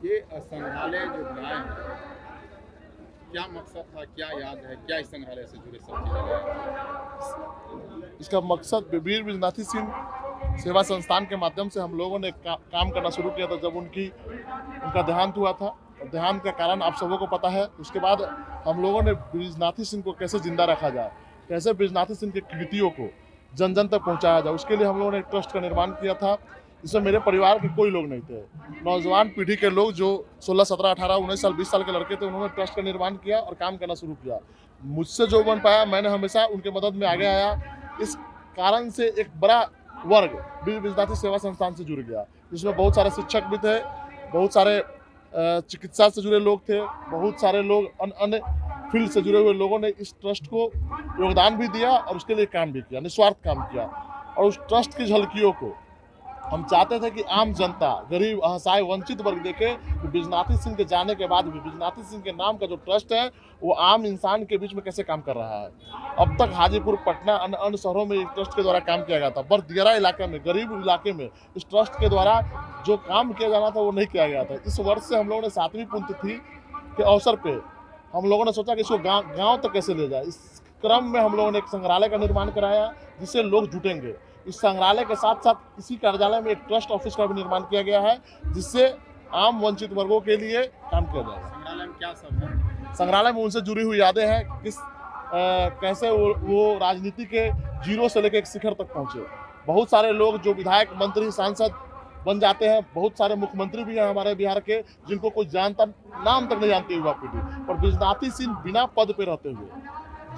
ये संग्रहालय जो बनाए हैं, क्या मकसद था, क्या याद है, क्या इस संग्रहालय से जुड़े सब चीज़ें हैं? इसका मकसद वीर बिजनाथी सिंह सेवा संस्थान के माध्यम से हम लोगों ने काम करना शुरू किया था जब उनका देहांत हुआ था। और देहांत का कारण आप सबों को पता है। उसके बाद हम लोगों ने बिजनाथी सिंह को कैसे जिंदा रखा जाए, कैसे बिजनाथी सिंह की कृतियों को जन जन तक पहुंचाया जाए, उसके लिए हम लोगों ने एक ट्रस्ट का निर्माण किया था। इसमें मेरे परिवार के कोई लोग नहीं थे, नौजवान पीढ़ी के लोग जो 16, 17, 18, 19 साल 20 साल के लड़के थे, उन्होंने ट्रस्ट का निर्माण किया और काम करना शुरू किया। मुझसे जो बन पाया, मैंने हमेशा उनके मदद में आगे आया। इस कारण से एक बड़ा वर्ग वीर बिजनाथी सेवा संस्थान से जुड़ गया, जिसमें बहुत सारे शिक्षक भी थे, बहुत सारे चिकित्सा से जुड़े लोग थे, बहुत सारे लोग अन्य फील्ड से जुड़े हुए लोगों ने इस ट्रस्ट को योगदान भी दिया और उसके लिए काम भी किया, निस्वार्थ काम किया। और उस ट्रस्ट की झलकियों को हम चाहते थे कि आम जनता, गरीब, असहाय, वंचित वर्ग देखे कि बिजनाथी सिंह के जाने के बाद भी बिजनाथी सिंह के नाम का जो ट्रस्ट है वो आम इंसान के बीच में कैसे काम कर रहा है। अब तक हाजीपुर, पटना, अन्य शहरों में इस ट्रस्ट के द्वारा काम किया गया था, पर दियरा इलाके में, गरीब इलाके में इस ट्रस्ट के द्वारा जो काम किया जाना था वो नहीं किया गया था। इस वर्ष से हम लोगों ने 7वीं पुण्यतिथि के अवसर पे हम लोगों ने सोचा कि इसको गाँव तक कैसे ले जाए। इस क्रम में हम लोगों ने एक संग्रहालय का निर्माण कराया जिससे लोग जुटेंगे। इस संग्रहालय के साथ साथ इसी कार्यालय में एक ट्रस्ट ऑफिस का भी निर्माण किया गया है, जिससे आम वंचित वर्गों के लिए काम किया जाएगा। संग्रहालय में क्या सब है? संग्रहालय में उनसे जुड़ी हुई यादें हैं, कैसे वो राजनीति के जीरो से लेकर एक शिखर तक पहुंचे। बहुत सारे लोग जो विधायक, मंत्री, सांसद बन जाते हैं, बहुत सारे मुख्यमंत्री भी हैं हमारे बिहार के, जिनको कोई जानता, नाम तक नहीं जानती युवा पीढ़ी। और बिजनाथी सिंह बिना पद पे रहते हुए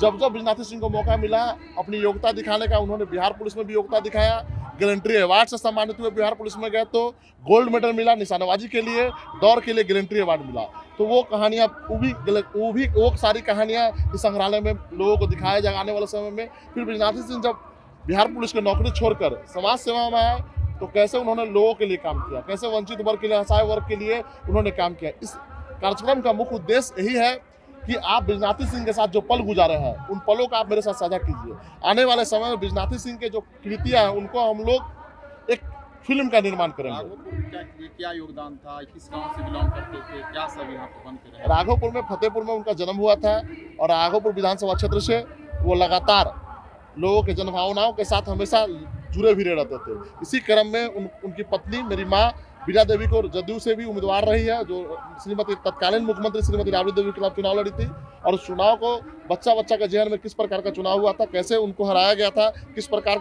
जब बिजनाथी सिंह को मौका मिला अपनी योग्यता दिखाने का, उन्होंने बिहार पुलिस में भी योग्यता दिखाया, गैलेंट्री अवार्ड से सम्मानित हुए। बिहार पुलिस में गए तो गोल्ड मेडल मिला निशानेबाजी के लिए, दौड़ के लिए गैलेंट्री अवार्ड मिला। तो वो कहानियाँ, वो सारी कहानियाँ इस संग्रहालय में लोगों को दिखाया जाएगा आने वाले समय में। फिर बिजनाथी सिंह जब बिहार पुलिस की नौकरी छोड़कर समाज सेवा में आए तो कैसे उन्होंने लोगों के लिए काम किया, कैसे वंचित वर्ग के लिए, असहाय वर्ग के लिए उन्होंने काम किया। इस कार्यक्रम का मुख्य उद्देश्य यही है कि आप बिजनाथी सिंह के साथ जो पल गुजारे हैं उन पलों का आप मेरे साथ साझा कीजिए। आने वाले समय में बिजनाथी सिंह के जो कृतियाँ हैं उनको हम लोग एक फिल्म का निर्माण करेंगे। राघोपुर क्या योगदान था, किस गांव से बिलोंग करते थे, क्या सब यहाँ पे बन के रहे? राघोपुर में, फतेहपुर में उनका जन्म हुआ था और राघोपुर विधानसभा क्षेत्र से वो लगातार लोगों के जनभावनाओं के साथ हमेशा जुड़े भी रहते थे। इसी क्रम में उनकी पत्नी मेरी माँ बीरा देवी को जदयू से भी उम्मीदवार रही है, जो श्रीमती तत्कालीन मुख्यमंत्री श्रीमती राबड़ी देवी के खिलाफ चुनाव लड़ी थी। और उस चुनाव को बच्चा के जहन में किस प्रकार का चुनाव हुआ था, कैसे उनको हराया गया था, किस प्रकार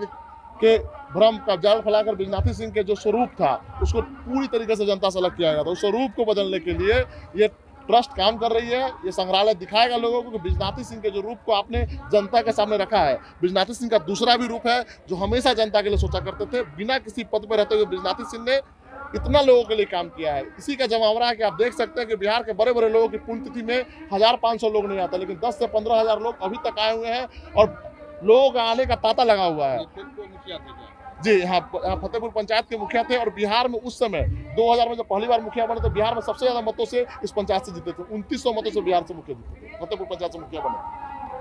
के भ्रम का जाल फैलाकर बिजनाथी सिंह के जो स्वरूप था उसको पूरी तरीके से जनता से अलग किया गया था। उस स्वरूप को बदलने के लिए ये ट्रस्ट काम कर रही है। ये संग्रहालय दिखाएगा लोगों को कि बिजनाथी सिंह के जो रूप को आपने जनता के सामने रखा है, बिजनाथी सिंह का दूसरा भी रूप है जो हमेशा जनता के लिए सोचा करते थे। बिना किसी पद पर रहते हुए बिजनाथी सिंह ने इतना लोगों के लिए काम किया है। इसी का जमावड़ा है कि आप देख सकते हैं कि बिहार के बड़े बड़े लोगों की पुण्यतिथि में 1500 लोग नहीं आते, लेकिन 10 से 15,000 लोग अभी तक आए हुए हैं और लोगों का आने का तांता लगा हुआ है। मुखिया थे क्या? जी हाँ, फतेहपुर पंचायत के मुखिया थे और बिहार में उस समय 2000 में जब पहली बार मुखिया बने तो बिहार में सबसे ज्यादा मतों से इस पंचायत से जीते थे। 2900 मतों से बिहार से मुखिया जीते थे, फतेहपुर पंचायत से मुखिया बने।